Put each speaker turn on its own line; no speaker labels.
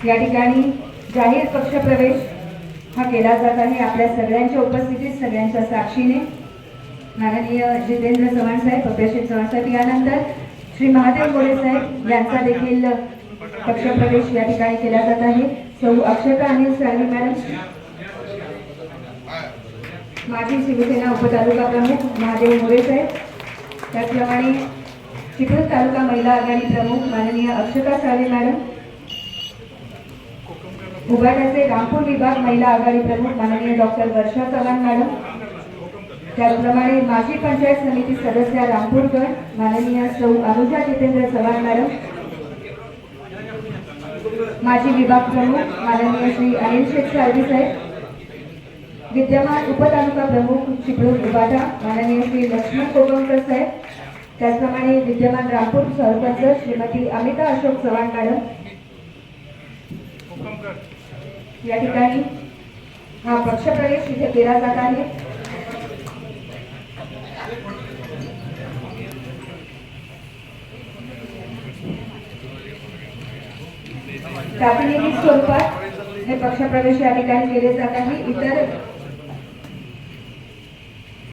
या ठिकाणी जाहीर पक्षप्रवेश हा केला जात आहे आपल्या सगळ्यांच्या उपस्थितीत, सगळ्यांच्या साक्षीने। माननीय जितेंद्र चव्हाण साहेब, पप्याशेठ चव्हाण साहेब, यानंतर श्री महादेव गोरे साहेब यांचा देखील पक्षप्रवेश या ठिकाणी केला जात आहे। सौ अक्षता अनिल साळवी मॅडम, माजी शिवसेना उपतालुका प्रमुख महादेव गोरे साहेब, त्याचप्रमाणे चिपळूण तालुका महिला आघाडी प्रमुख माननीय अक्षता साळवी मॅडम, उबाटाचे रामपूर विभाग महिला आघाडी प्रमुख माननीय डॉक्टर वर्षा चव्हाण मॅडम, त्याचप्रमाणे माजी पंचायत समिती सदस्य रामपूर गट माननीय सौ अनुजा जितेंद्र चव्हाण मॅडम, माजी विभाग प्रमुख माननीय श्री अनिल शेख साळवी साहेब, विद्यमान उपतालुका प्रमुख चिपळूण उबाटा माननीय श्री लक्ष्मण कोकणकर साहेब, त्याचप्रमाणे विद्यमान रामपूर सरपंच श्रीमती अमिता अशोक चव्हाण मॅडम। या ठिकाणी हा पक्षप्रवेश इथे केला जात आहे। प्रातिनिधिक स्वरूपात हे पक्षप्रवेश या ठिकाणी केले जात आहे। इतर